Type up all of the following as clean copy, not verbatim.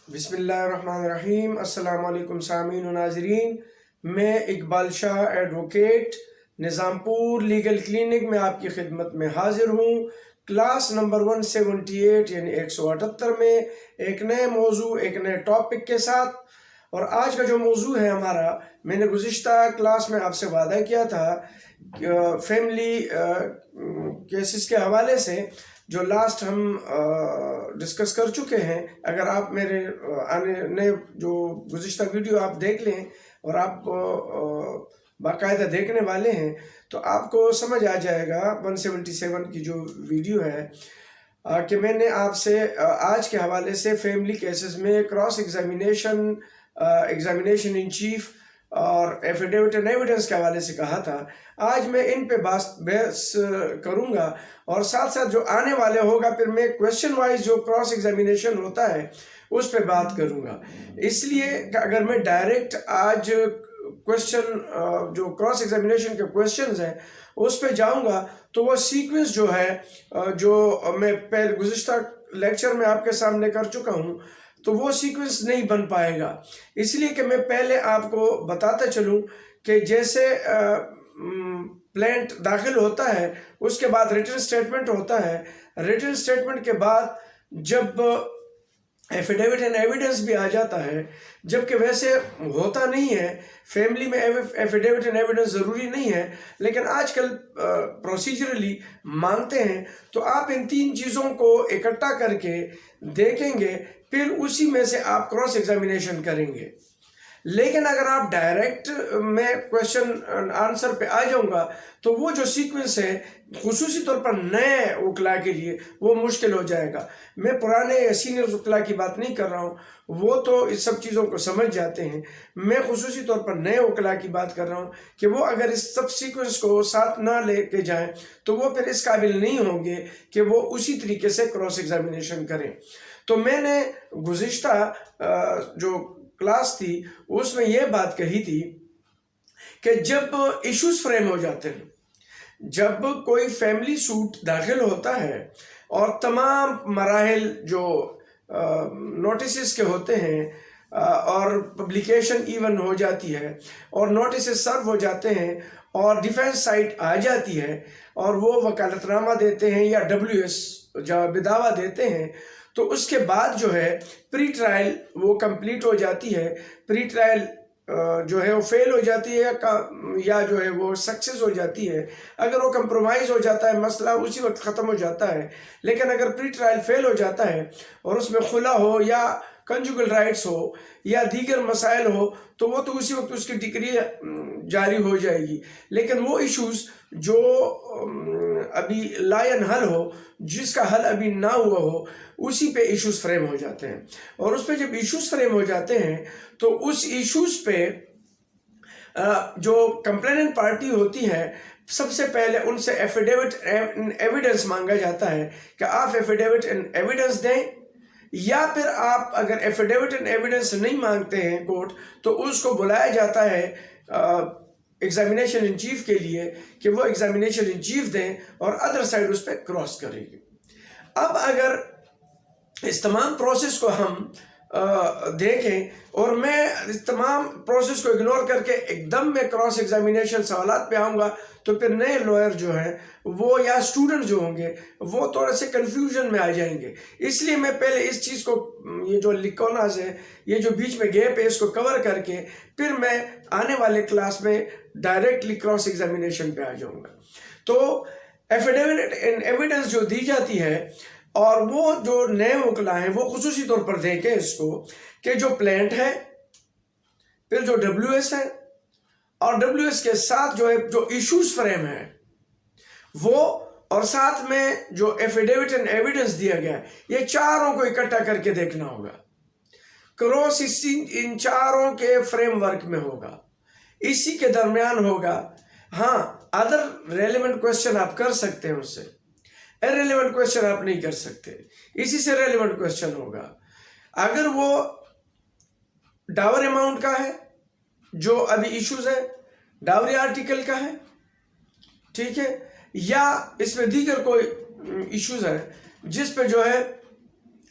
بسم اللہ الرحمن الرحیم۔ السلام علیکم سامعین و ناظرین، میں اقبال شاہ ایڈوکیٹ نظام پور لیگل کلینک میں آپ کی خدمت میں حاضر ہوں۔ کلاس نمبر 178 یعنی 178 میں ایک نئے موضوع، ایک نئے ٹاپک کے ساتھ۔ اور آج کا جو موضوع ہے ہمارا، میں نے گزشتہ کلاس میں آپ سے وعدہ کیا تھا فیملی کیسز کے حوالے سے جو لاسٹ ہم ڈسکس کر چکے ہیں۔ اگر آپ میرے نئے جو گزشتہ ویڈیو آپ دیکھ لیں اور آپ باقاعدہ دیکھنے والے ہیں تو آپ کو سمجھ آ جائے گا 177 کی جو ویڈیو ہے کہ میں نے آپ سے آج کے حوالے سے فیملی کیسز میں cross examination, examination in chief اور ایفیڈیوٹ اینڈ ایویڈنس کے حوالے سے کہا تھا۔ آج میں ان پہ بحث کروں گا اور ساتھ ساتھ جو آنے والے ہوگا پھر میں کویسچن وائز جو کراس ایگزامینیشن ہوتا ہے اس پہ بات کروں گا۔ اس لیے کہ اگر میں ڈائریکٹ آج کویسچن جو کراس ایگزامینیشن کے کویسچنز ہیں اس پہ جاؤں گا تو وہ سیکوینس جو ہے جو میں پہلے گزشتہ لیکچر میں آپ کے سامنے کر چکا ہوں تو وہ سیکوینس نہیں بن پائے گا۔ اس لیے کہ میں پہلے آپ کو بتاتا چلوں کہ جیسے پلینٹ داخل ہوتا ہے اس کے بعد ریٹن سٹیٹمنٹ ہوتا ہے، ریٹن سٹیٹمنٹ کے بعد جب ایفیڈیوٹ اینڈ ایویڈنس بھی آ جاتا ہے، جبکہ ویسے ہوتا نہیں ہے فیملی میں ایفیڈیوٹ اینڈ ایویڈنس ضروری نہیں ہے، لیکن آج کل پروسیجرلی مانگتے ہیں تو آپ ان تین چیزوں کو اکٹھا کر کے دیکھیں گے، پھر اسی میں سے آپ کراس ایگزامینیشن کریں گے۔ لیکن اگر آپ ڈائریکٹ میں کویسچن آنسر پہ آ جاؤں گا تو وہ جو سیکوینس ہے خصوصی طور پر نئے وکلاء کے لیے وہ مشکل ہو جائے گا۔ میں پرانے یا سینئر وکلاء کی بات نہیں کر رہا ہوں، وہ تو اس سب چیزوں کو سمجھ جاتے ہیں۔ میں خصوصی طور پر نئے وکلاء کی بات کر رہا ہوں کہ وہ اگر اس سب سیکوینس کو ساتھ نہ لے کے جائیں تو وہ پھر اس قابل نہیں ہوں گے کہ وہ اسی طریقے سے کراس ایگزامینیشن کریں۔ تو میں نے گزشتہ جو کلاس تھی اس میں یہ بات کہی تھی کہ جب ایشوز فریم ہو جاتے ہیں، جب کوئی فیملی سوٹ داخل ہوتا ہے اور تمام مراحل جو نوٹسز کے ہوتے ہیں اور پبلیکیشن ایون ہو جاتی ہے اور نوٹسز سرو ہو جاتے ہیں اور ڈیفینس سائٹ آ جاتی ہے اور وہ وکالت نامہ دیتے ہیں یا WS جواب دعویٰ دیتے ہیں، تو اس کے بعد جو ہے پری ٹرائل وہ کمپلیٹ ہو جاتی ہے۔ پری ٹرائل جو ہے وہ فیل ہو جاتی ہے یا جو ہے وہ سکسیس ہو جاتی ہے۔ اگر وہ کمپرومائز ہو جاتا ہے مسئلہ اسی وقت ختم ہو جاتا ہے، لیکن اگر پری ٹرائل فیل ہو جاتا ہے اور اس میں خلا ہو یا کنجوگل رائٹس ہو یا دیگر مسائل ہو تو وہ تو اسی وقت اس کی ڈگری جاری ہو جائے گی۔ لیکن وہ ایشوز جو ابھی لائن حل ہو، جس کا حل ابھی نہ ہوا ہو، اسی پہ ایشوز فریم ہو جاتے ہیں۔ اور اس پہ جب ایشوز فریم ہو جاتے ہیں تو اس ایشوز پہ جو کمپلیننٹ پارٹی ہوتی ہے سب سے پہلے ان سے ایفیڈیوٹ ایویڈنس مانگا جاتا ہے کہ آپ ایفیڈیوٹ ایویڈنس دیں، یا پھر آپ اگر ایفیڈیوٹ ایویڈنس نہیں مانگتے ہیں کورٹ تو اس کو بلایا جاتا ہے ایگزامینیشن ان چیف کے لیے کہ وہ ایگزامینیشن ان چیف دیں اور ادر سائڈ اس پہ کراس کریں گے۔ اب اگر اس تمام پروسیس کو ہم دیکھیں اور میں اس تمام پروسیس کو اگنور کر کے ایک دم میں کراس ایگزامینیشن سوالات پہ آؤں گا تو پھر نئے لوئر جو ہیں وہ یا اسٹوڈنٹ جو ہوں گے وہ تھوڑے سے کنفیوژن میں آ جائیں گے۔ اس لیے میں پہلے اس چیز کو، یہ جو لیکوناز ہے، یہ جو بیچ میں گیپ ہے، اس کو کور کر کے پھر میں آنے والے کلاس میں ڈائریکٹلی کراس ایگزامینیشن پہ آ جاؤں گا۔ تو ایفیڈیوٹ ایویڈنس جو دی جاتی ہے اور وہ جو نئے وکلاء ہیں وہ خصوصی طور پر دیکھیں اس کو کہ جو پلینٹ ہے، پھر جو WS ہے اور WS کے ساتھ جو ہے جو ایشوز فریم ہے وہ، اور ساتھ میں جو ایفیڈیوٹ اینڈ ایویڈنس دیا گیا ہے، یہ چاروں کو اکٹھا کر کے دیکھنا ہوگا۔ کراس ان چاروں کے فریم ورک میں ہوگا، اسی کے درمیان ہوگا۔ ہاں، ادر ریلیونٹ کویسچن آپ کر سکتے ہیں اس سے، ریلیونٹ کویسچن آپ نہیں کر سکتے، اسی سے ریلیونٹ کویسچن ہوگا۔ اگر وہ ڈاور اماؤنٹ کا ہے جو ابھی ایشوز ہے، ڈاوری آرٹیکل کا ہے، ٹھیک ہے، یا اس میں دیگر کوئی ایشوز ہے جس پہ جو ہے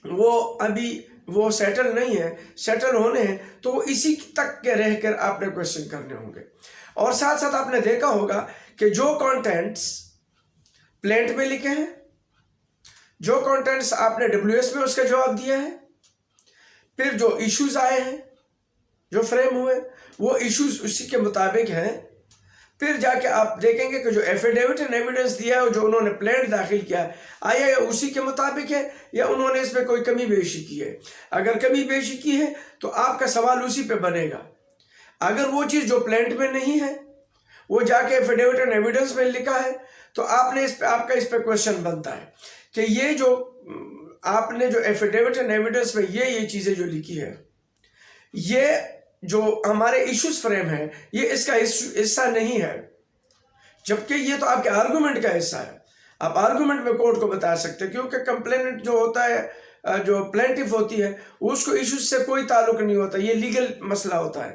وہ ابھی وہ سیٹل نہیں ہے، سیٹل ہونے ہیں تو وہ اسی تک کے رہ کر آپ نے کوشچن کرنے ہوں گے۔ اور ساتھ ساتھ آپ نے دیکھا ہوگا کہ جو کانٹینٹس پلینٹ میں لکھے ہیں، جو کانٹینٹس آپ نے WS میں اس کا جواب دیا ہے، پھر جو ایشوز آئے ہیں جو فریم ہوئے وہ ایشوز اسی کے مطابق ہیں۔ پھر جا کے آپ دیکھیں گے کہ جو ایفیڈیوٹ اینڈ ایویڈنس دیا ہے جو انہوں نے پلینٹ داخل کیا ہے آیا یا اسی کے مطابق ہے یا انہوں نے اس میں کوئی کمی بیشی کی ہے۔ اگر کمی بیشی کی ہے تو آپ کا سوال اسی پہ بنے گا۔ اگر وہ چیز جو پلینٹ میں نہیں ہے وہ جا کے ایفیڈیوٹ اینڈ ایویڈنس میں لکھا ہے تو آپ کا اس پہ کوشچن بنتا ہے کہ یہ جو آپ نے جو ایفیڈیوٹ اینڈ ایویڈنس میں یہ چیزیں جو لکھی ہے، یہ جو ہمارے ایشوز فریم ہے یہ اس کا حصہ نہیں ہے، جبکہ یہ تو آپ کے آرگومنٹ کا حصہ ہے۔ آپ آرگومنٹ میں کورٹ کو بتا سکتے ہیں، کیونکہ کمپلینٹ جو ہوتا ہے، جو پلینٹیف ہوتی ہے، اس کو ایشوز سے کوئی تعلق نہیں ہوتا، یہ لیگل مسئلہ ہوتا ہے۔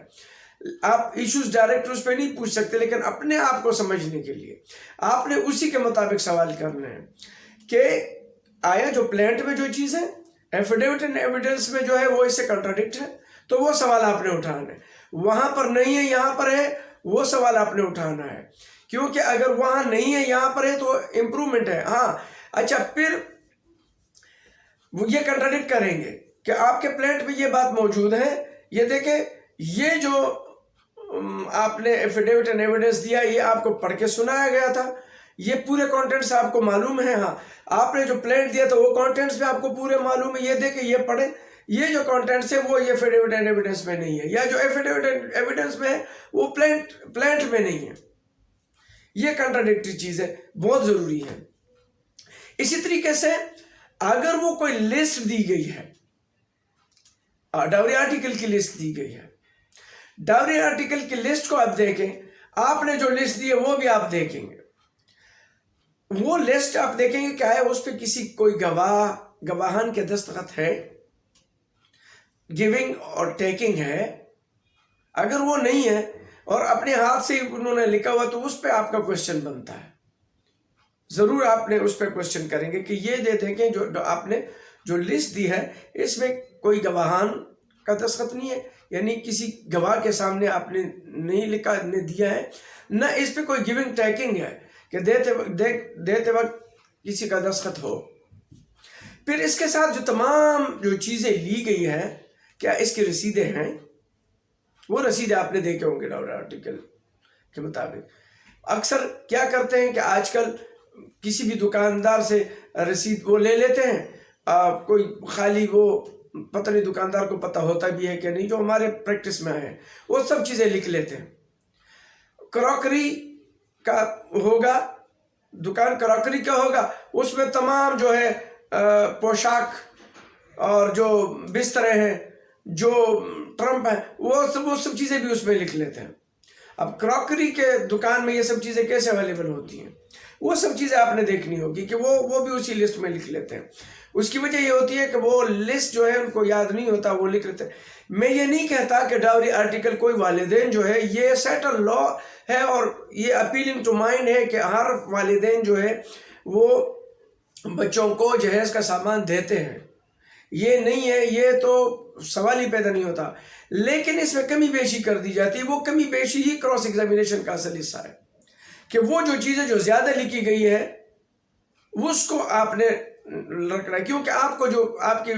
آپ ایشوز ڈائریکٹ اس پہ نہیں پوچھ سکتے، لیکن اپنے آپ کو سمجھنے کے لیے آپ نے اسی کے مطابق سوال کرنا ہے کہ آیا جو پلینٹ میں جو چیز ہے ایفیڈیوٹ اینڈ ایویڈنس میں جو ہے وہ اس سے کنٹراڈکٹ ہے، تو وہ سوال آپ نے اٹھانا ہے۔ وہاں پر نہیں ہے یہاں پر ہے، وہ سوال آپ نے اٹھانا ہے، کیونکہ اگر وہاں نہیں ہے یہاں پر ہے تو امپرومنٹ ہے۔ ہاں اچھا، پھر وہ یہ کنٹراڈکٹ کریں گے کہ آپ کے پلینٹ میں یہ بات موجود ہے، یہ دیکھیں یہ جو آپ نے ایفیڈیوٹ اینڈ ایویڈنس دیا یہ آپ کو پڑھ کے سنایا گیا تھا، یہ پورے کانٹینٹس آپ کو معلوم ہے۔ ہاں آپ نے جو پلینٹ دیا تھا وہ کانٹینٹس بھی آپ کو پورے معلوم ہے، یہ دیکھیں یہ پڑھیں، یہ جو کانٹینٹس ہے وہ ایفیڈیوٹ اینڈ ایویڈنس میں نہیں ہے، یا جو ایفیڈیوٹ اینڈ ایویڈنس میں ہے وہ پلینٹ میں نہیں ہے۔ یہ کنٹراڈکٹری چیز ہے، بہت ضروری ہے۔ اسی طریقے سے اگر وہ کوئی لسٹ دی گئی ہے، ڈاوری آرٹیکل کی لسٹ دی گئی ہے، ڈاوری آرٹیکل کی لسٹ کو آپ دیکھیں، آپ نے جو لسٹ دی ہے وہ بھی آپ دیکھیں گے، وہ لسٹ آپ دیکھیں گے کیا ہے، اس پہ کسی کوئی گواہان کے دستخط ہے، گیونگ اور ٹیکنگ ہے۔ اگر وہ نہیں ہے اور اپنے ہاتھ سے انہوں نے لکھا ہوا تو اس پہ آپ کا کوشچن بنتا ہے، ضرور آپ نے اس پہ کوشچن کریں گے کہ یہ دے دیں کہ جو آپ نے جو لسٹ دی ہے اس میں کوئی گواہان کا دستخط نہیں ہے، یعنی کسی گواہ کے سامنے آپ نے نہیں لکھا، نے دیا ہے، نہ اس پہ کوئی گیونگ ٹیکنگ ہے کہ دیتے وقت کسی کا دستخط ہو۔ پھر اس کے ساتھ جو تمام جو چیزیں لی گئی ہیں، کیا اس کی رسیدیں ہیں؟ وہ رسیدیں آپ نے دیکھے ہوں گے ڈاوری آرٹیکل کے مطابق۔ اکثر کیا کرتے ہیں کہ آج کل کسی بھی دکاندار سے رسید وہ لے لیتے ہیں، کوئی خالی وہ پتہ نہیں دکاندار کو پتہ ہوتا بھی ہے کہ نہیں، جو ہمارے پریکٹس میں آئے ہیں وہ سب چیزیں لکھ لیتے ہیں۔ کراکری کا ہوگا، دکان کراکری کا ہوگا، اس میں تمام جو ہے پوشاک اور جو بستریں ہیں، جو ٹرمپ ہیں، وہ سب چیزیں بھی اس میں لکھ لیتے ہیں۔ اب کراکری کے دکان میں یہ سب چیزیں کیسے اویلیبل ہوتی ہیں؟ وہ سب چیزیں آپ نے دیکھنی ہوگی کہ وہ بھی اسی لسٹ میں لکھ لیتے ہیں۔ اس کی وجہ یہ ہوتی ہے کہ وہ لسٹ جو ہے ان کو یاد نہیں ہوتا، وہ لکھ لیتے ہیں۔ میں یہ نہیں کہتا کہ ڈاوری آرٹیکل کوئی والدین جو ہے یہ سیٹل لا ہے اور یہ اپیلنگ ٹو مائنڈ ہے کہ ہر والدین جو ہے وہ بچوں کو جہیز کا سامان دیتے ہیں، یہ نہیں ہے، یہ تو سوال ہی پیدا نہیں ہوتا۔ لیکن اس میں کمی بیشی کر دی جاتی ہے، وہ کمی بیشی ہی کراس ایگزامینیشن کا اصل حصہ ہے کہ وہ جو چیزیں جو زیادہ لکھی گئی ہے اس کو آپ نے رکھنا ہے، کیونکہ آپ کو جو آپ کی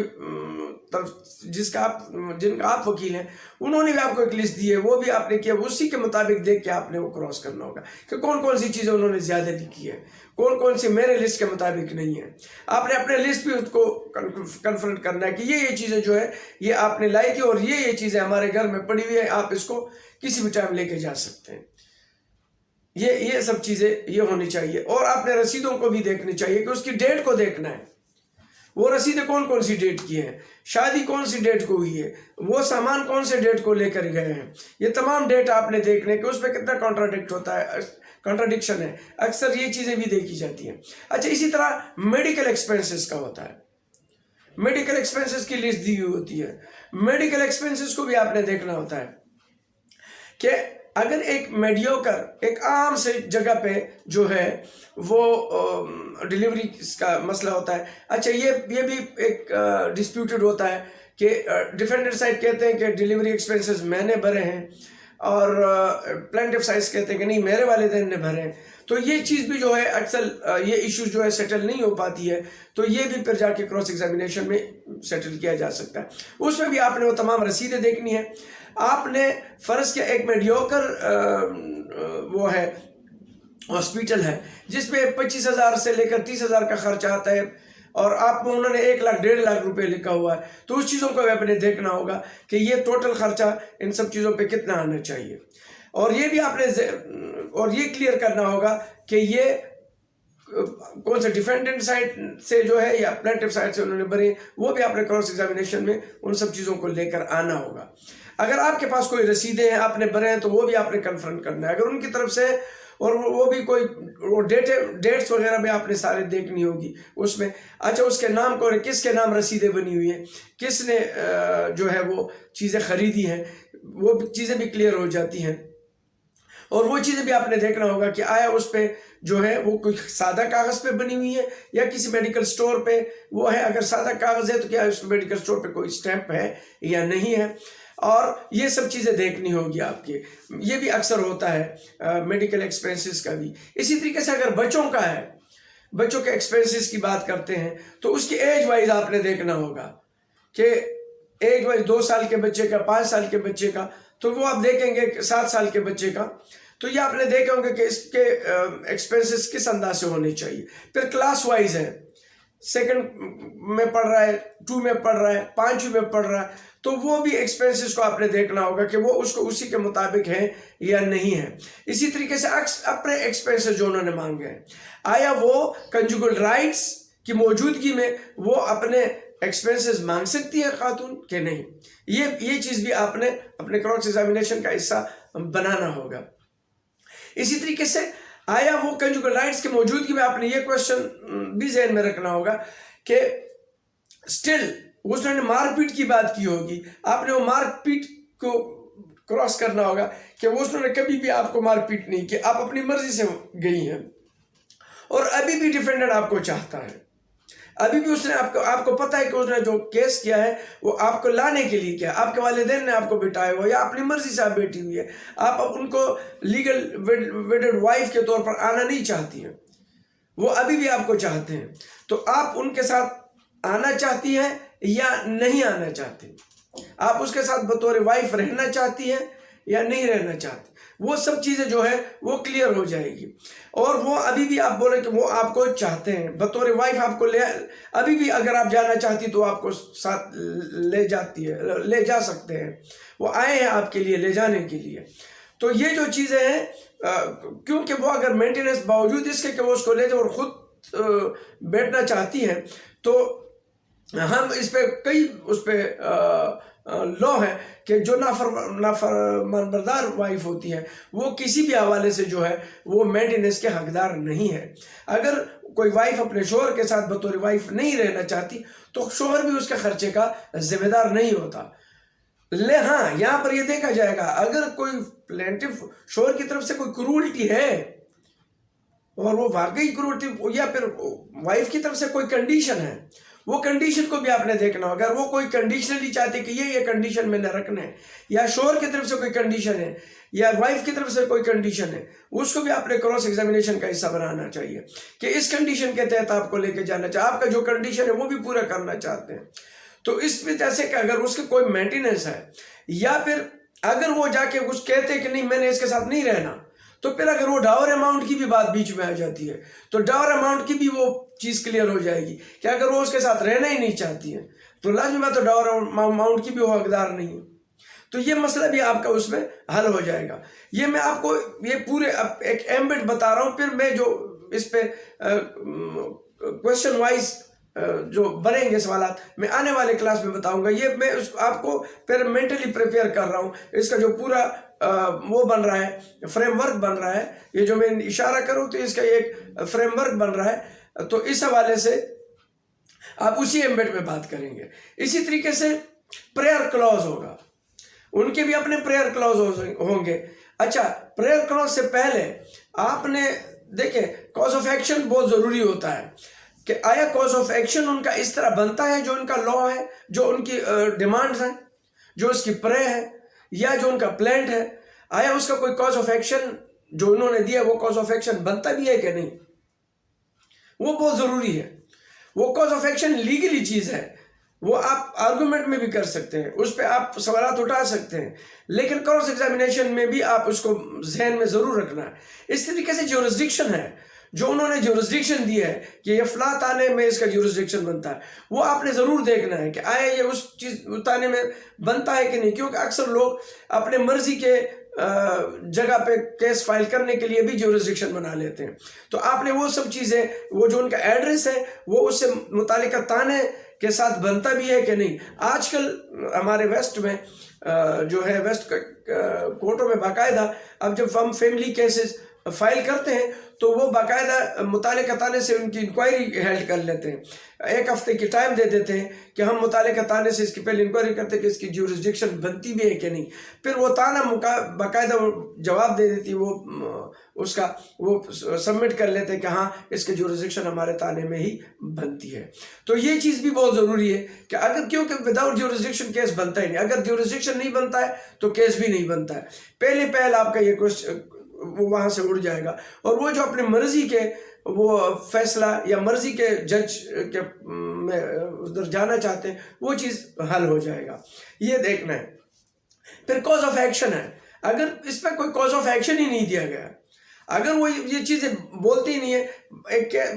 طرف جن کا آپ وکیل ہیں انہوں نے بھی آپ کو ایک لسٹ دی ہے، وہ بھی آپ نے کیا، اسی کے مطابق دیکھ کے آپ نے وہ کراس کرنا ہوگا کہ کون کون سی چیزیں انہوں نے زیادہ لکھی ہے، کون کون سی میرے لسٹ کے مطابق نہیں ہے۔ آپ نے اپنے لسٹ بھی اس کو کنفرنٹ کرنا ہے کہ یہ چیزیں جو ہے یہ آپ نے لائی تھی اور یہ چیزیں ہمارے گھر میں پڑی ہوئی ہیں، آپ اس کو کسی بھی ٹائم لے کے جا سکتے ہیں۔ یہ سب چیزیں یہ ہونی چاہیے، اور آپ نے رسیدوں کو بھی دیکھنی چاہیے کہ اس کی ڈیٹ کو دیکھنا ہے، وہ رسیدیں کون کون سی ڈیٹ کی ہیں، شادی کون سی ڈیٹ کو ہوئی ہے، وہ سامان کون سے ڈیٹ کو لے کر گئے ہیں، یہ تمام ڈیٹ آپ نے دیکھنے کہ اس پہ کتنا کانٹراڈکٹ ہوتا ہے، کنٹراڈکشن ہے، اکثر یہ چیزیں بھی دیکھی جاتی ہیں۔ اچھا، اسی طرح میڈیکل ایکسپینسز کا ہوتا ہے، میڈیکل ایکسپینسز کی لسٹ دی ہوئی ہوتی ہے، میڈیکل ایکسپینسز کو بھی آپ نے دیکھنا ہوتا ہے کہ اگر ایک میڈیوکر ایک عام سے جگہ پہ جو ہے وہ ڈیلیوری کا مسئلہ ہوتا ہے، اچھا یہ بھی ایک ڈسپیوٹڈ ہوتا ہے کہ ڈیفینڈنٹ سائڈ کہتے ہیں کہ ڈیلیوری ایکسپینسز میں نے بھرے ہیں اور پلینٹف سائڈ کہتے ہیں کہ نہیں میرے والدین نے بھرے ہیں. تو یہ چیز بھی جو ہے اکثر یہ ایشو جو ہے سیٹل نہیں ہو پاتی ہے، تو یہ بھی پھر جا کے کراس ایگزامینیشن میں سیٹل کیا جا سکتا ہے. اس میں بھی آپ نے وہ تمام رسیدیں دیکھنی ہیں. آپ نے فرض کیا ایک میڈیوکر وہ ہے ہاسپیٹل ہے جس میں 25,000 سے لے کر 30,000 کا خرچ آتا ہے اور آپ کو انہوں نے 1 لاکھ 1.5 لاکھ روپے لکھا ہوا ہے، تو اس چیزوں کو آپ نے دیکھنا ہوگا کہ یہ ٹوٹل خرچہ ان سب چیزوں پہ کتنا آنا چاہیے. اور یہ بھی آپ نے اور یہ کلیئر کرنا ہوگا کہ یہ کون سے ڈیفینڈنٹ سائڈ سے جو ہے یا پلینٹف سائڈ سے انہوں نے بھرے، وہ بھی آپ نے کراس ایگزامینیشن میں ان سب چیزوں کو لے کر آنا ہوگا. اگر آپ کے پاس کوئی رسیدیں ہیں آپ نے بھرے ہیں تو وہ بھی آپ نے کنفرم کرنا ہے. اگر ان کی طرف سے اور وہ بھی کوئی ڈیٹس وغیرہ بھی آپ نے سارے دیکھنی ہوگی اس میں. اچھا اس کے نام کو کس کے نام رسیدیں بنی ہوئی ہیں، کس نے جو ہے وہ چیزیں خریدی ہیں، وہ چیزیں بھی کلیئر ہو جاتی ہیں. اور وہ چیزیں بھی آپ نے دیکھنا ہوگا کہ آیا اس پہ جو ہے وہ کوئی سادہ کاغذ پہ بنی ہوئی ہے یا کسی میڈیکل سٹور پہ وہ ہے. اگر سادہ کاغذ ہے تو کیا اس میڈیکل سٹور پہ کوئی سٹیمپ ہے یا نہیں ہے. اور یہ سب چیزیں دیکھنی ہوگی آپ کے. یہ بھی اکثر ہوتا ہے میڈیکل ایکسپینسز کا بھی. اسی طریقے سے اگر بچوں کا ہے، بچوں کے ایکسپینسز کی بات کرتے ہیں تو اس کی ایج وائز آپ نے دیکھنا ہوگا کہ ایج وائز 2 سال کے بچے کا، 5 سال کے بچے کا، تو وہ آپ دیکھیں گے 7 سال کے بچے کا، تو یہ آپ نے دیکھا ہوگا کہ اس کے ایکسپینسز کس انداز سے ہونے چاہیے. پھر کلاس وائز ہے، 2nd میں پڑھ رہا ہے، 2 میں پڑھ رہا ہے، 5ویں میں پڑھ رہا ہے، تو وہ بھی ایکسپینسز کو آپ نے دیکھنا ہوگا کہ وہ اس کو اسی کے مطابق ہیں یا نہیں ہے. اسی طریقے سے اپنے ایکسپینسز جو انہوں نے مانگے ہیں، آیا وہ کنجوگل رائٹس کی موجودگی میں وہ اپنے ایکسپینسز مانگ سکتی ہے خاتون کہ نہیں. یہ چیز بھی آپ نے اپنے کراس ایگزامینیشن کا حصہ بنانا ہوگا. اسی طریقے سے آیا وہ کنجوگل رائٹس کی موجودگی میں آپ نے یہ کوشچن بھی ذہن میں رکھنا ہوگا کہ سٹل اس نے مار پیٹ کی بات کی ہوگی، آپ نے وہ مار پیٹ کو کراس کرنا ہوگا کہ وہ اس نے کبھی بھی آپ کو مار پیٹ نہیں کی، آپ اپنی مرضی سے گئی ہیں اور ابھی بھی ڈیفینڈنٹ آپ کو چاہتا ہے. ابھی بھی اس نے آپ کو پتہ ہے کہ اس نے جو کیس کیا ہے وہ آپ کو لانے کے لیے کیا، آپ کے والدین نے آپ کو بٹھایا ہوا یا اپنی مرضی سے آپ بیٹھی ہوئی ہے، آپ ان کو لیگل ویڈڈ وائف کے طور پر آنا نہیں چاہتی ہیں، وہ ابھی بھی آپ کو چاہتے ہیں. تو آپ ان کے ساتھ آنا چاہتی ہیں یا نہیں آنا چاہتی، آپ اس کے ساتھ بطور وائف رہنا چاہتی ہیں یا نہیں رہنا چاہتی. وہ سب چیزیں جو ہے وہ کلیئر ہو جائے گی. اور وہ ابھی بھی آپ بولے کہ وہ آپ کو چاہتے ہیں بطور وائف، آپ کو ابھی بھی اگر آپ جانا چاہتی تو آپ کو ساتھ لے جا سکتے ہیں، وہ آئے ہیں آپ کے لیے لے جانے کے لیے. تو یہ جو چیزیں ہیں کیونکہ وہ اگر مینٹیننس باوجود اس کے کہ وہ اس کو لے جائے اور خود بیٹھنا چاہتی ہیں تو ہم اس پہ کئی اس پہ لا ہے کہ جو نافرمان بردار وائف ہوتی ہے وہ کسی بھی حوالے سے جو ہے وہ مینٹیننس کے حقدار نہیں ہے. اگر کوئی وائف اپنے شوہر کے ساتھ بطور وائف نہیں رہنا چاہتی تو شوہر بھی اس کے خرچے کا ذمہ دار نہیں ہوتا. ہاں یہاں پر یہ دیکھا جائے گا اگر کوئی پلینٹف شوہر کی طرف سے کوئی کرولٹی ہے اور وہ واقعی کرولٹی یا پھر وائف کی طرف سے کوئی کنڈیشن ہے، وہ کنڈیشن کو بھی آپ نے دیکھنا ہوگا. اگر وہ کوئی کنڈیشنلی چاہتے کہ یہ کنڈیشن میں نے رکھنا ہے، یا شوہر کی طرف سے کوئی کنڈیشن ہے یا وائف کی طرف سے کوئی کنڈیشن ہے، اس کو بھی آپ نے کراس ایگزامینیشن کا حصہ بنانا چاہیے کہ اس کنڈیشن کے تحت آپ کو لے کے جانا چاہیے، آپ کا جو کنڈیشن ہے وہ بھی پورا کرنا چاہتے ہیں. تو اس میں جیسے کہ اگر اس کی کوئی مینٹیننس ہے یا پھر اگر وہ جا کے کچھ کہتے کہ نہیں میں نے اس کے ساتھ نہیں رہنا، تو پھر اگر وہ ڈاور اماؤنٹ کی بھی بات بیچ میں آ جاتی ہے تو ڈاور اماؤنٹ کی بھی وہ چیز کلیئر ہو جائے گی کہ اگر وہ اس کے ساتھ رہنا ہی نہیں چاہتی ہے تو لازمی بات تو ڈاور اماؤنٹ کی بھی وہ حقدار نہیں ہے. تو یہ مسئلہ بھی آپ کا اس میں حل ہو جائے گا. یہ میں آپ کو یہ پورے ایک ایمبٹ بتا رہا ہوں، پھر میں جو اس پہ کوشچن وائز جو بنیں گے سوالات میں آنے والے کلاس میں بتاؤں گا. یہ میں آپ کو پھر مینٹلی پریپیئر کر رہا ہوں. اس کا جو پورا وہ بن رہا ہے، فریم ورک بن رہا ہے، یہ جو میں اشارہ کروں تو اس کا ایک فریم ورک بن رہا ہے. تو اس حوالے سے آپ اسی ایمبٹ میں بات کریں گے. اسی طریقے سے پریئر کلاز ہوگا، ان کے بھی اپنے پریئر کلاز ہوں گے. اچھا پریئر کلاز سے پہلے آپ نے دیکھیں کاز آف ایکشن بہت ضروری ہوتا ہے کہ آیا کاز آف ایکشن ان کا اس طرح بنتا ہے جو ان کا لا ہے، جو ان کی ڈیمانڈز ہیں، جو اس کی پرے ہے، یا جو ان کا پلانٹ ہے، آیا اس کا کوئی کاز آف ایکشن جو انہوں نے دیا وہ کاز آف ایکشن بنتا بھی ہے کہ نہیں؟ وہ بہت ضروری ہے۔ وہ کاز آف ایکشن لیگلی چیز ہے، وہ آپ آرگومنٹ میں بھی کر سکتے ہیں، اس پہ آپ سوالات اٹھا سکتے ہیں، لیکن کراس ایگزامینیشن میں بھی آپ اس کو ذہن میں ضرور رکھنا ہے۔ اس طریقے سے جورسڈکشن ہے، جو انہوں نے جورسڈکشن دی ہے کہ یہ فلاں تانے میں اس کا جورسڈکشن بنتا ہے، وہ آپ نے ضرور دیکھنا ہے کہ آیا یہ اس چیز تانے میں بنتا ہے کہ نہیں، کیونکہ اکثر لوگ اپنے مرضی کے جگہ پہ کیس فائل کرنے کے لیے بھی جورسڈکشن بنا لیتے ہیں۔ تو آپ نے وہ سب چیزیں، وہ جو ان کا ایڈریس ہے وہ اس سے متعلقہ تانے کے ساتھ بنتا بھی ہے کہ نہیں۔ آج کل ہمارے ویسٹ میں جو ہے ویسٹ کورٹوں میں باقاعدہ اب جب ہم فیملی کیسز فائل کرتے ہیں تو وہ باقاعدہ متعلقہ تانے سے ان کی انکوائری ہیلڈ کر لیتے ہیں، 1 ہفتے کی ٹائم دے دیتے ہیں کہ ہم متعلقہ تانے سے اس کی پہلے انکوائری کرتے ہیں کہ اس کی جورسڈکشن بنتی بھی ہے کہ نہیں۔ پھر وہ تانا باقاعدہ جواب دے دیتی، وہ اس کا وہ سبمٹ کر لیتے ہیں کہ ہاں اس کی جورسڈکشن ہمارے تانے میں ہی بنتی ہے۔ تو یہ چیز بھی بہت ضروری ہے کہ اگر، کیونکہ وداؤٹ جورسڈکشن کیس بنتا ہی نہیں، اگر جورسڈکشن نہیں بنتا ہے تو کیس بھی نہیں بنتا ہے۔ پہل آپ کا یہ کوشچن وہ وہاں سے اڑ جائے گا، اور وہ جو اپنے مرضی کے وہ فیصلہ یا مرضی کے جج کے میں ادھر جانا چاہتے ہیں وہ چیز حل ہو جائے گا۔ یہ دیکھنا ہے۔ پھر کاز آف ایکشن ہے، اگر اس پہ کوئی کاز آف ایکشن ہی نہیں دیا گیا، اگر وہ یہ چیزیں بولتی نہیں ہے،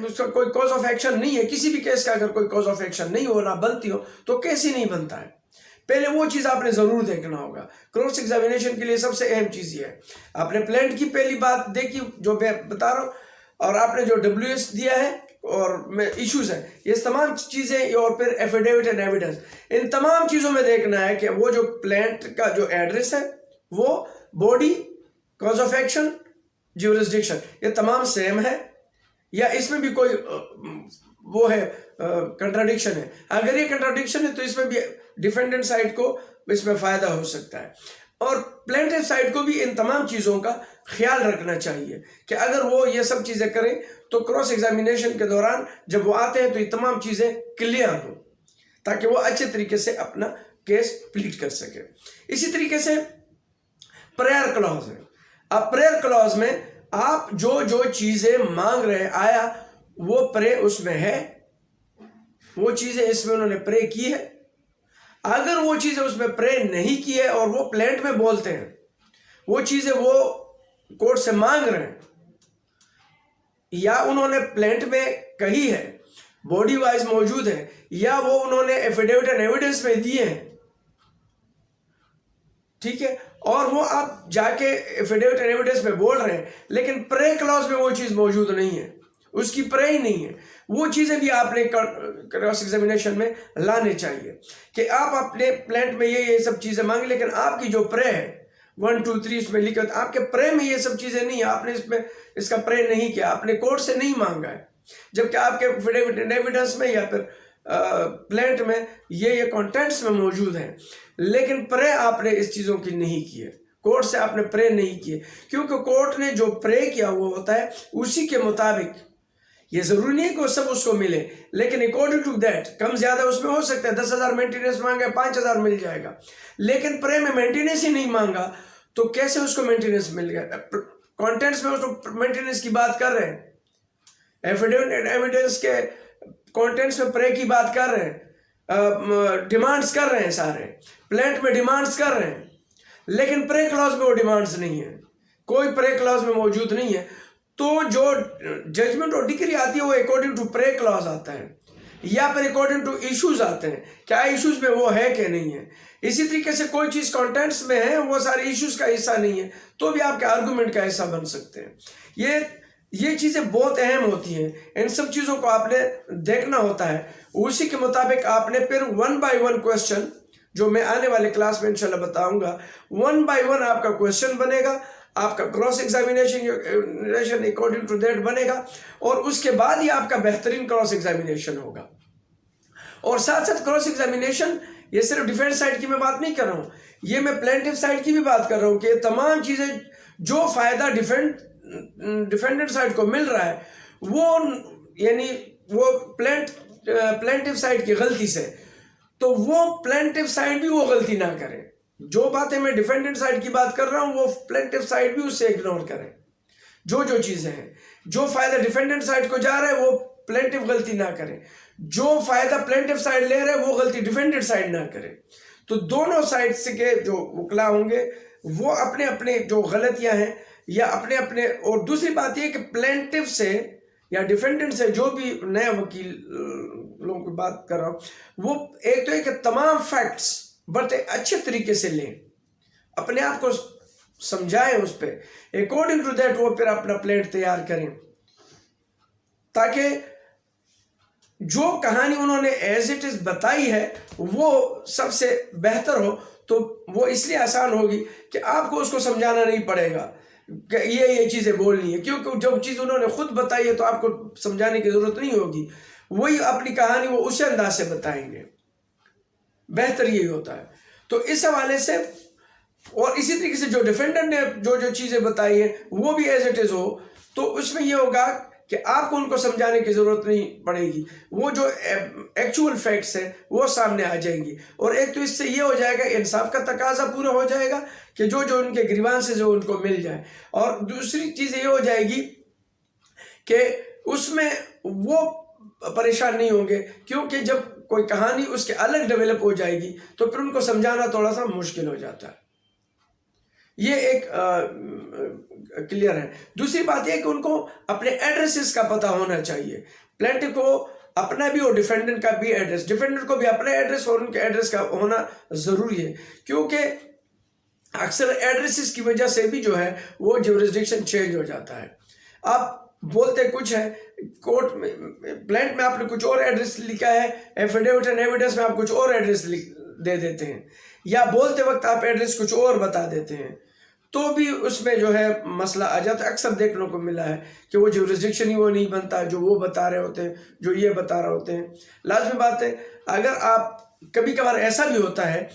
اس کا کوئی کاز آف ایکشن نہیں ہے، کسی بھی کیس کا اگر کوئی کاز آف ایکشن نہیں ہو، نہ بنتی ہو، تو کیس ہی نہیں بنتا ہے۔ پہلے وہ چیز آپ نے ضرور دیکھنا ہوگا۔ کراس ایگزامینیشن کے لیے سب سے اہم چیز یہ ہے، آپ نے پلانٹ کی پہلی بات دیکھی جو میں بتا رہا ہوں، اور آپ نے جو WS دیا ہے اور ایشوز ہیں، یہ تمام چیزیں، اور پھر ایفیڈیوٹ اینڈ ایویڈنس، ان تمام چیزوں میں دیکھنا ہے کہ وہ جو پلانٹ کا جو ایڈریس ہے، وہ body, cause of action, jurisdiction, یہ تمام سیم ہے یا اس میں بھی کوئی وہ ہے کنٹراڈکشن ہے۔ اگر یہ کنٹراڈکشن ہے تو اس میں بھی ڈیفینڈنٹ سائڈ کو اس میں فائدہ ہو سکتا ہے، اور پلینٹیف سائڈ کو بھی ان تمام چیزوں کا خیال رکھنا چاہیے کہ اگر وہ یہ سب چیزیں کریں تو کراس ایگزامینیشن کے دوران جب وہ آتے ہیں تو یہ تمام چیزیں کلیئر ہوں، تاکہ وہ اچھے طریقے سے اپنا کیس پلیٹ کر سکے۔ اسی طریقے سے پریئر کلاز ہے۔ اب پریئر کلاز میں آپ جو چیزیں مانگ رہے ہیں، آیا وہ پرے اس میں ہے، وہ چیزیں اس میں انہوں نے پرے کی ہے؟ اگر وہ چیزیں اس میں پرے نہیں کی ہے اور وہ پلانٹ میں بولتے ہیں، وہ چیزیں وہ کورٹ سے مانگ رہے ہیں، یا انہوں نے پلانٹ میں کہی ہے، باڈی وائز موجود ہے، یا وہ انہوں نے ایفیڈیوٹ اینڈ ایویڈنس میں دیے ہیں، ٹھیک ہے، اور وہ آپ جا کے ایفیڈیوٹ اینڈ ایویڈنس میں بول رہے ہیں، لیکن پرے کلاز میں وہ چیز موجود نہیں ہے، اس کی پرے ہی نہیں ہے، وہ چیزیں بھی آپ نے کراس ایگزامینیشن میں لانے چاہیے کہ آپ اپنے پلانٹ میں یہ سب چیزیں مانگیں، لیکن آپ کی جو پرے ہے 1 2 3 اس میں لکھے ہوتے، آپ کے پرے میں یہ سب چیزیں نہیں ہیں، آپ نے اس میں اس کا پرے نہیں کیا، آپ نے کورٹ سے نہیں مانگا ہے، جبکہ آپ کے ایفیڈیوٹ اینڈ ایویڈنس میں یا پھر پلانٹ میں یہ کانٹینٹس میں موجود ہیں، لیکن پرے آپ نے اس چیزوں کی نہیں کی ہے، کورٹ سے آپ نے پرے نہیں کیے، کیونکہ کورٹ نے جو پرے کیا وہ ہوتا ہے اسی کے مطابق۔ یہ ضروری نہیں ہے کہ سب اس کو ملے، لیکن اکارڈنگ ٹو دیٹ کم زیادہ اس میں ہو سکتا ہے۔ 10,000 مینٹیننس مانگا ہے، 5,000 مل جائے گا، لیکن پرے میں مینٹیننس ہی نہیں مانگا تو کیسے اس کو مینٹیننس مل گیا؟ کانٹینٹس میں اس کو مینٹیننس کی بات کر رہے ہیں، ایفیڈیوٹ اینڈ ایویڈنس کے کانٹینٹس میں پرے کی بات کر رہے ہیں، ڈیمانڈز کر رہے ہیں، سارے پلانٹ میں ڈیمانڈز کر رہے ہیں، لیکن پرے کلاز میں وہ ڈیمانڈز نہیں ہیں، کوئی پرے کلاز میں موجود نہیں ہے، تو جو ججمنٹ اور ڈگری آتی ہے وہ اکارڈنگ ٹو پرے کلاز آتا ہے، یا پھر اکارڈنگ ٹو ایشوز آتے ہیں، کیا ایشوز میں وہ ہے کہ نہیں ہے۔ اسی طریقے سے کوئی چیز کانٹینٹس میں ہے، وہ سارے ایشوز کا حصہ نہیں ہے، تو بھی آپ کے آرگومنٹ کا حصہ بن سکتے ہیں۔ یہ چیزیں بہت اہم ہوتی ہیں، ان سب چیزوں کو آپ نے دیکھنا ہوتا ہے، اسی کے مطابق آپ نے پھر 1 by 1 کویسچن، جو میں آنے والے کلاس میں انشاءاللہ بتاؤں گا، 1 by 1 آپ کا کویسچن بنے گا، آپ کا cross examination according to that بنے گا، اور اس کے بعد ہی آپ کا بہترین کراس ایگزامینیشن ہوگا۔ اور ساتھ ساتھ کراس ایگزامینیشن یہ صرف ڈیفینس سائڈ کی میں بات نہیں کر رہا ہوں، یہ میں پلینٹیف سائڈ کی بھی بات کر رہا ہوں کہ یہ تمام چیزیں جو فائدہ ڈیفینڈنٹ سائڈ کو مل رہا ہے وہ یعنی وہ پلینٹیو سائڈ کی غلطی سے، تو وہ پلینٹیو سائڈ بھی وہ غلطی نہ کرے. جو باتیں میں ڈیفینڈنٹ سائڈ کی بات کر رہا ہوں وہ پلینٹیو سائڈ بھی اس سے اگنور کریں. جو چیزیں ہیں، جو فائدہ ڈیفینڈنٹ سائڈ کو جا رہا ہے وہ پلینٹیو غلطی نہ کریں، جو فائدہ پلینٹیو سائڈ لے رہے وہ غلطی ڈیفینڈنٹ سائڈ نہ کرے. تو دونوں سائڈ سے کے جو وکلا ہوں گے وہ اپنے اپنے جو غلطیاں ہیں یا اپنے اپنے، اور دوسری بات یہ کہ پلینٹیو سے یا ڈیفینڈنٹ سے جو بھی نیا وکیل لوگوں کی بات کر رہا ہوں، وہ ایک تو ہے کہ تمام فیکٹس بڑے اچھے طریقے سے لیں، اپنے آپ کو سمجھائیں اس پہ، اکارڈنگ ٹو دیٹ وہ پھر اپنا پلیٹ تیار کریں، تاکہ جو کہانی انہوں نے ایز اٹ از بتائی ہے وہ سب سے بہتر ہو. تو وہ اس لیے آسان ہوگی کہ آپ کو اس کو سمجھانا نہیں پڑے گا کہ یہ چیزیں بولنی ہے، کیونکہ جب چیز انہوں نے خود بتائی ہے تو آپ کو سمجھانے کی ضرورت نہیں ہوگی. وہی اپنی کہانی وہ اسی انداز سے بتائیں گے، بہتر یہی ہوتا ہے. تو اس حوالے سے، اور اسی طریقے سے جو ڈیفینڈر نے جو چیزیں بتائی ہیں وہ بھی ایز اٹ از ہو، تو اس میں یہ ہوگا کہ آپ کو ان کو سمجھانے کی ضرورت نہیں پڑے گی، وہ جو ایکچول فیکٹس ہیں وہ سامنے آ جائیں گی. اور ایک تو اس سے یہ ہو جائے گا، انصاف کا تقاضا پورا ہو جائے گا کہ جو ان کے گریوانسز ہیں ان کو مل جائے. اور دوسری چیز یہ ہو جائے گی کہ اس میں وہ پریشان نہیں ہوں گے، کیونکہ جب کوئی کہانی اس کے الگ ڈیولپ ہو جائے گی تو پھر ان کو سمجھانا تھوڑا سا مشکل ہو جاتا ہے. یہ ایک کلیئر ہے. دوسری بات یہ کہ ان کو اپنے ایڈریسز کا پتہ ہونا چاہیے. پلینٹیو کو اپنا بھی اور ڈیفینڈنٹ کا بھی ایڈریس، ڈیفینڈنٹ کو بھی اپنا ایڈریس اور ان کے ایڈریس کا ہونا ضروری ہے، کیونکہ اکثر ایڈریسز کی وجہ سے بھی جو ہے وہ جیورسڈکشن چینج ہو جاتا ہے. آپ بولتے کچھ ہے، کورٹ میں پلینٹ میں آپ نے کچھ اور ایڈریس لکھا ہے، ایفیڈیوٹ اینڈ ایویڈنس میں آپ کچھ اور ایڈریس دے دیتے ہیں، یا بولتے وقت آپ ایڈریس کچھ اور بتا دیتے ہیں، تو بھی اس میں جو ہے مسئلہ آ جاتا ہے. اکثر دیکھنے کو ملا ہے کہ وہ جیورسڈکشن ہی وہ نہیں بنتا جو وہ بتا رہے ہوتے ہیں، جو یہ بتا رہے ہوتے ہیں. لازمی بات ہے، اگر آپ کبھی کبھار ایسا بھی ہوتا ہے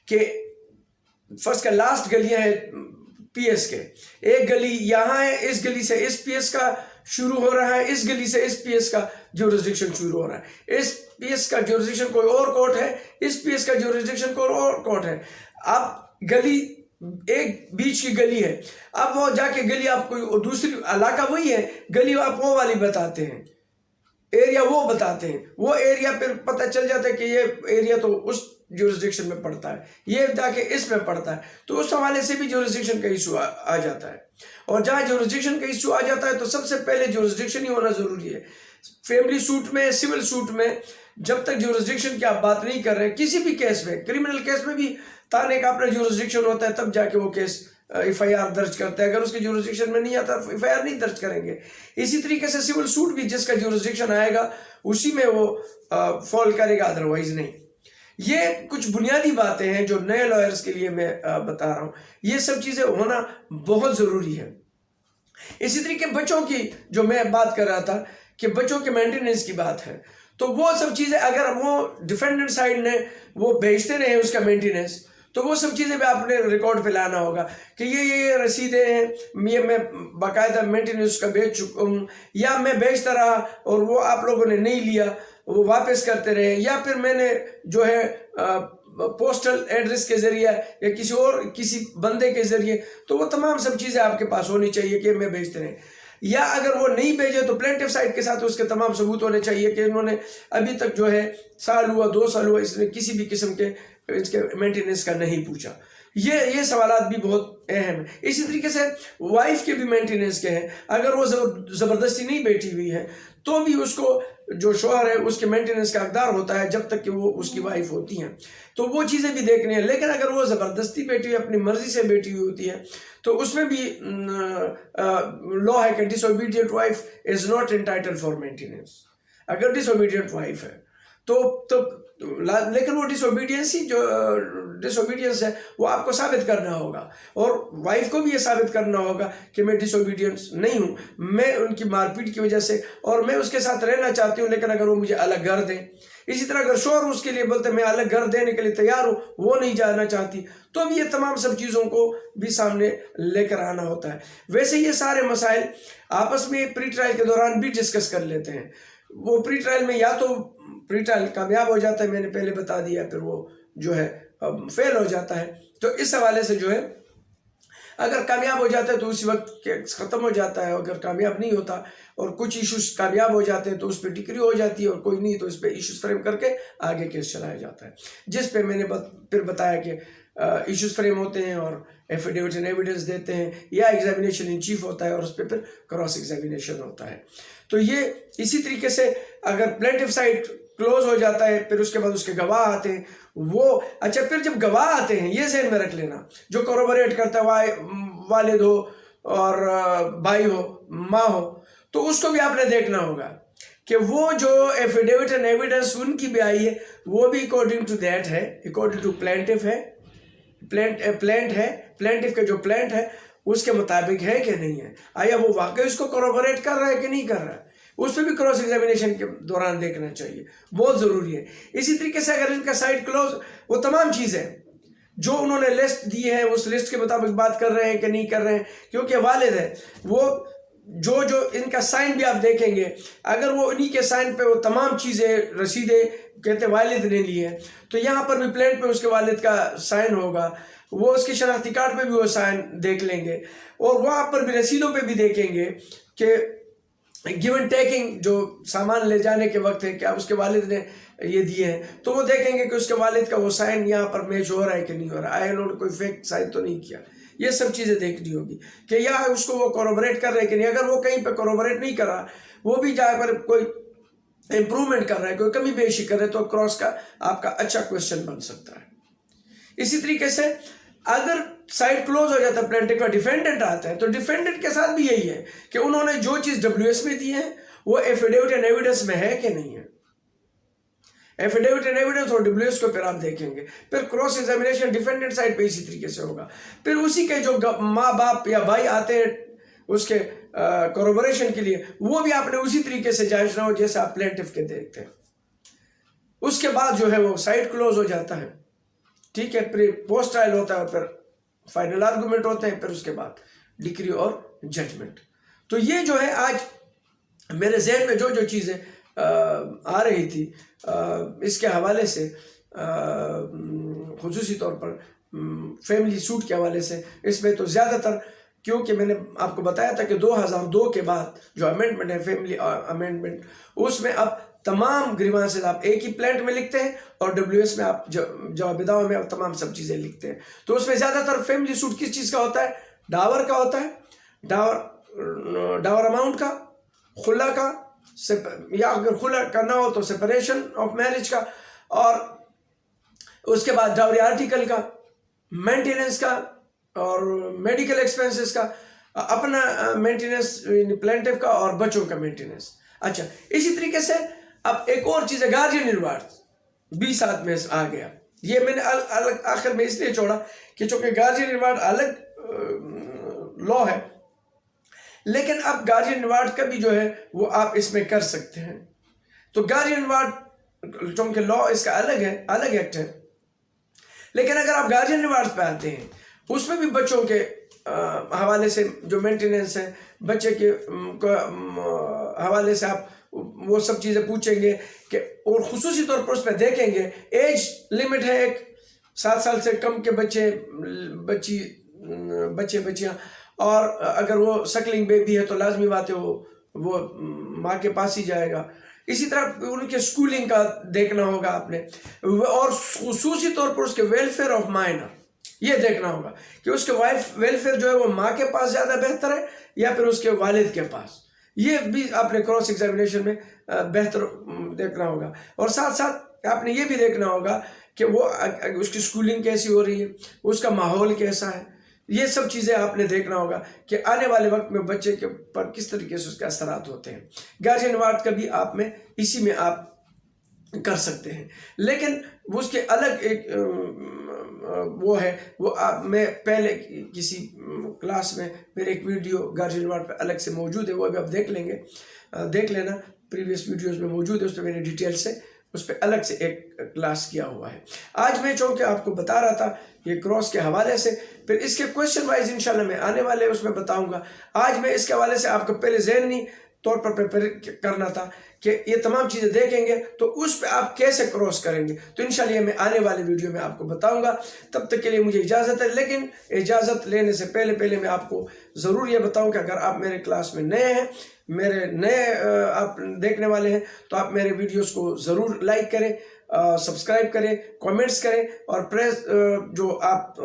کہ فرض کا لاسٹ گلیاں ہیں پی ایس کے، ایک گلی یہاں ہے، اس گلی سے اس پی ایس کا شروع ہو رہا ہے، اس گلی سے اس پی ایس کا جیورسڈکشن شروع ہو رہا ہے، اس پی ایس کا جیورسڈکشن کوئی اور کورٹ ہے، اس پی ایس کا جیورسڈکشن کوئی اور کورٹ ہے. اب گلی ایک بیچ کی گلی ہے، اب وہ جا کے گلی آپ کو دوسری علاقہ وہی ہے، گلی آپ وہ والی بتاتے ہیں، ایریا وہ بتاتے ہیں، وہ ایریا پھر پتہ چل جاتا ہے کہ یہ ایریا تو اس جیورسڈکشن میں پڑتا ہے، یہ جا کے اس میں پڑتا ہے. تو اس حوالے سے بھی جیورسڈکشن کا ایشو آ جاتا ہے. اور جہاں جیورسڈکشن کا ایشو آ جاتا ہے تو سب سے پہلے جیورسڈکشن ہی ہونا ضروری ہے. فیملی سوٹ میں، سول سوٹ میں جب تک جیورسڈکشن کی آپ بات نہیں کر رہے، کسی بھی کیس میں، کرمنل کیس میں بھی تانے کا اپنا جیورسڈکشن ہوتا ہے، تب جا کے وہ کیس ایف آئی آر درج کرتے ہیں. اگر اس کے جیورسڈکشن میں نہیں آتا ایف آئی آر نہیں درج کریں گے. اسی طریقے سے سول سوٹ بھی جس کا جیورسڈکشن آئے گا اسی میں وہ فال کرے گا، ادروائز نہیں. یہ کچھ بنیادی باتیں ہیں جو نئے لائرز کے لیے میں بتا رہا ہوں. یہ سب چیزیں ہونا بہت ضروری ہے. اسی طریقے بچوں کی جو میں بات کر رہا تھا کہ بچوں کے مینٹیننس کی بات ہے، تو وہ سب چیزیں اگر وہ ڈیفینڈنٹ سائڈ نے وہ بھیجتے رہے اس کا مینٹیننس، تو وہ سب چیزیں بھی آپ نے ریکارڈ پہ لانا ہوگا کہ یہ رسیدیں ہیں، یہ میں باقاعدہ مینٹیننس کا بیچ چکا ہوں، یا میں بیچتا رہا اور وہ آپ لوگوں نے نہیں لیا، وہ واپس کرتے رہے، یا پھر میں نے جو ہے پوسٹل ایڈریس کے ذریعے یا کسی بندے کے ذریعے، تو وہ تمام سب چیزیں آپ کے پاس ہونی چاہیے کہ میں بیچتے رہے. یا اگر وہ نہیں بھیجے تو پلینٹیو سائڈ کے ساتھ اس کے تمام ثبوت ہونے چاہیے کہ انہوں نے ابھی تک جو ہے سال ہوا 2 سال ہوا اس نے کسی بھی قسم کے اس کے مینٹیننس کا نہیں پوچھا. یہ سوالات بھی بہت اہم ہیں. اسی طریقے سے وائف کے بھی مینٹیننس کے ہیں. اگر وہ زبردستی نہیں بیٹھی ہوئی ہے تو بھی اس کو جو شوہر ہے اس کے مینٹیننس کا حقدار ہوتا ہے جب تک کہ وہ اس کی وائف ہوتی ہیں. تو وہ چیزیں بھی دیکھنی ہیں. لیکن اگر وہ زبردستی بیٹھی ہوئی اپنی مرضی سے بیٹھی ہوئی ہوتی ہے تو اس میں بھی لا ہے کہ disobedient wife is not entitled for maintenance. اگر ڈس اوبیڈینٹ وائف ہے تو لیکن وہ ڈس اوبیڈینس ہے وہ آپ کو ثابت کرنا ہوگا، اور وائف کو بھی یہ ثابت کرنا ہوگا کہ میں ڈس اوبیڈینس نہیں ہوں، میں ان کی مار پیٹ کی وجہ سے اور میں اس کے ساتھ رہنا چاہتی ہوں، لیکن اگر وہ مجھے الگ گھر دیں. اسی طرح اگر شوہر اس کے لیے بولتے میں الگ گھر دینے کے لیے تیار ہوں، وہ نہیں جانا چاہتی، تو اب یہ تمام سب چیزوں کو بھی سامنے لے کر آنا ہوتا ہے. ویسے یہ سارے مسائل آپس میں پری ٹرائل کے دوران بھی ڈسکس کر لیتے ہیں. وہ پری ٹرائل میں یا تو پری ٹرائل کامیاب ہو جاتا ہے، میں نے پہلے بتا دیا، پھر وہ جو ہے فیل ہو جاتا ہے. تو اس حوالے سے جو ہے اگر کامیاب ہو جاتا ہے تو اسی وقت ختم ہو جاتا ہے، اگر کامیاب نہیں ہوتا اور کچھ ایشوز کامیاب ہو جاتے ہیں تو اس پہ ڈگری ہو جاتی ہے، اور کوئی نہیں تو اس پہ ایشوز فریم کر کے آگے کیس چلایا جاتا ہے، جس پہ میں نے پھر بتایا کہ ایشوز فریم ہوتے ہیں اور ایفیڈیوٹ اینڈ ایویڈنس دیتے ہیں، یا ایگزامینیشن ان چیف ہوتا ہے اور اس پہ پھر کراس ایگزامینیشن ہوتا ہے. تو یہ اسی طریقے سے اگر پلینٹیف سائڈ کلوز ہو جاتا ہے، پھر اس کے بعد اس کے گواہ آتے ہیں. وہ اچھا پھر جب گواہ آتے ہیں، یہ ذہن میں رکھ لینا، جو کوروبریٹ کرتا ہے، والد ہو اور بھائی ہو، ماں ہو، تو اس کو بھی آپ نے دیکھنا ہوگا کہ وہ جو ایفیڈیوٹ اینڈ ایویڈنس ان کی بھی آئی ہے وہ بھی اکارڈنگ ٹو دیٹ ہے، اکارڈنگ ٹو پلینٹیف ہے، پلینٹیف کا جو پلینٹ ہے اس کے مطابق ہے کہ نہیں ہے، آیا وہ واقعی اس کو کوروبریٹ کر رہا ہے کہ نہیں کر رہا ہے، اس پہ بھی کراس ایگزامینیشن کے دوران دیکھنا چاہیے، بہت ضروری ہے. اسی طریقے سے اگر ان کا سائٹ کلوز، وہ تمام چیزیں جو انہوں نے لسٹ دی ہے اس لسٹ کے مطابق بات کر رہے ہیں کہ نہیں کر رہے ہیں، کیونکہ والد ہے وہ جو ان کا سائن بھی آپ دیکھیں گے، اگر وہ انہی کے سائن پہ وہ تمام چیزیں رسیدیں کہتے والد نے لی ہے، تو یہاں پر بھی پلینٹ پہ اس کے والد کا سائن ہوگا، وہ اس کے شناختی کارڈ پہ بھی وہ سائن دیکھ لیں گے، اور وہاں پر بھی رسیدوں پہ بھی دیکھیں گے کہ گیون ٹیکنگ جو سامان لے جانے کے وقت ہے کیا اس کے والد نے یہ دیے ہیں، تو وہ دیکھیں گے کہ اس کے والد کا وہ سائن یہاں پر میچ ہو رہا ہے کہ نہیں ہو رہا ہے، انہوں نے کوئی فیک سائن تو نہیں کیا. یہ سب چیزیں دیکھنی ہوگی کہ یا اس کو وہ کوروبریٹ کر رہے کہ نہیں. اگر وہ کہیں پہ کوروبریٹ نہیں کر رہا، وہ بھی جا کر کوئی امپرومنٹ کر رہا ہے، کوئی کمی بیشی کر رہا ہے، تو کراس کا آپ کا اچھا کوشچن بن سکتا ہے. اسی طریقے سے اگر سائٹ کلوز ہو جاتا ہے، پلینٹیف کا ڈیفینڈنٹ آتا ہے، تو ڈیفینڈنٹ کے ساتھ بھی یہی ہے کہ انہوں نے جو چیز WS میں دی ہے وہ ایفیڈیوٹ اینڈ ایویڈنس میں ہے کہ نہیں ہے. ایفیڈیوٹ اینڈ ایویڈنس اور WS کو پھر آپ دیکھیں گے. پھر کراس ایگزامینیشن ڈیفینڈنٹ سائٹ پہ اسی طریقے سے ہوگا. پھر اسی کے جو ماں باپ یا بھائی آتے ہیں اس کے کوروبریشن کے لیے، وہ بھی آپ نے اسی طریقے سے جانچنا ہو جیسے آپ پلینٹیف کے دیکھتے ہیں. اس کے بعد جو ہے وہ سائٹ کلوز ہو جاتا ہے، ٹھیک ہے، پھر پوسٹ ٹرائل ہوتا ہے، پھر فائنل آرگومنٹ ہوتے ہیں، پھر اس کے بعد ڈکری اور ججمنٹ. تو یہ جو ہے آج میرے ذہن میں جو چیزیں آ رہی تھی اس کے حوالے سے، خصوصی طور پر فیملی سوٹ کے حوالے سے، اس میں تو زیادہ تر کیونکہ میں نے آپ کو بتایا تھا کہ 2002 کے بعد جو امینڈمنٹ ہے، فیملی امینڈمنٹ، اس میں اب تمام گریوانسز آپ ایک ہی پلینٹ میں لکھتے ہیں اور WS میں آپ جواب دعویٰ میں آپ تمام سب چیزیں لکھتے ہیں. تو اس میں زیادہ تر فیملی سوٹ کس چیز کا ہوتا ہے؟ ڈاور کا ہوتا ہے، ڈاور اماؤنٹ کا، خلا کا، یا اگر خلا کا نہ ہو تو سپریشن آف میرج کا، اور اس کے بعد ڈاوری آرٹیکل کا، مینٹیننس کا اور میڈیکل ایکسپینسز کا، اپنا مینٹیننس پلینٹیف کا اور بچوں کا مینٹیننس. اچھا اسی طریقے سے اب ایک اور چیز ہے گارجین ریوارڈ بھی ساتھ میں آ گیا. یہ میں نے الگ آخر میں اس لیے چھوڑا کہ چونکہ گارجین ریوارڈ الگ لا ہے، لیکن اب گارجین ریوارڈ کا بھی جو ہے وہ آپ اس میں کر سکتے ہیں. تو گارجین ریوارڈ چونکہ لا اس کا الگ ہے، الگ ایکٹ ہے، لیکن اگر آپ گارجین ریوارڈ پہ آتے ہیں اس میں بھی بچوں کے حوالے سے جو مینٹیننس ہے، بچے کے حوالے سے آپ وہ سب چیزیں پوچھیں گے کہ، اور خصوصی طور پر اس پہ دیکھیں گے ایج لمٹ ہے ایک 7 سال سے کم کے بچے بچیاں، اور اگر وہ سکلنگ بیبی ہے تو لازمی بات ہے وہ ماں کے پاس ہی جائے گا. اسی طرح ان کے سکولنگ کا دیکھنا ہوگا آپ نے، اور خصوصی طور پر اس کے ویلفیئر آف مائنر یہ دیکھنا ہوگا کہ اس کے ویلفیئر جو ہے وہ ماں کے پاس زیادہ بہتر ہے یا پھر اس کے والد کے پاس. یہ بھی آپ نے کراس ایگزامینیشن میں بہتر دیکھنا ہوگا. اور ساتھ ساتھ آپ نے یہ بھی دیکھنا ہوگا کہ وہ اس کی سکولنگ کیسی ہو رہی ہے، اس کا ماحول کیسا ہے. یہ سب چیزیں آپ نے دیکھنا ہوگا کہ آنے والے وقت میں بچے کے پر کس طریقے سے اس کے اثرات ہوتے ہیں. گارجین ریوارڈ کا بھی آپ میں اسی میں آپ کر سکتے ہیں، لیکن اس کے الگ ایک وہ ہے، وہ میں پہلے کسی کلاس میں میرے ایک ویڈیو گارجین ریوارڈ پہ الگ سے موجود ہے، وہ ابھی آپ دیکھ لیں گے، دیکھ لینا، پریویس ویڈیوز میں موجود ہے، اس پہ میں نے ڈیٹیل سے اس پہ الگ سے ایک کلاس کیا ہوا ہے. آج میں چونکہ آپ کو بتا رہا تھا یہ کراس کے حوالے سے، پھر اس کے کویشچن وائز انشاءاللہ میں آنے والے اس میں بتاؤں گا. آج میں اس کے حوالے سے آپ کو پہلے ذہنی طور پر پریپیئر کرنا تھا کہ یہ تمام چیزیں دیکھیں گے تو اس پہ آپ کیسے کراس کریں گے، تو انشاءاللہ یہ میں آنے والے ویڈیو میں آپ کو بتاؤں گا۔ تب تک کے لیے مجھے اجازت ہے، لیکن اجازت لینے سے پہلے میں آپ کو ضرور یہ بتاؤں کہ اگر آپ میرے کلاس میں نئے ہیں، میرے نئے آپ دیکھنے والے ہیں، تو آپ میرے ویڈیوز کو ضرور لائک کریں، سبسکرائب کریں، کامنٹس کریں، اور جو آپ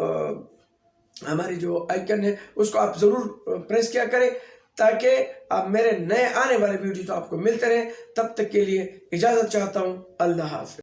ہماری جو آئیکن ہے اس کو آپ ضرور پریس کیا کریں تاکہ آپ میرے نئے آنے والے ویڈیو تو آپ کو ملتے رہیں۔ تب تک کے لیے اجازت چاہتا ہوں، اللہ حافظ۔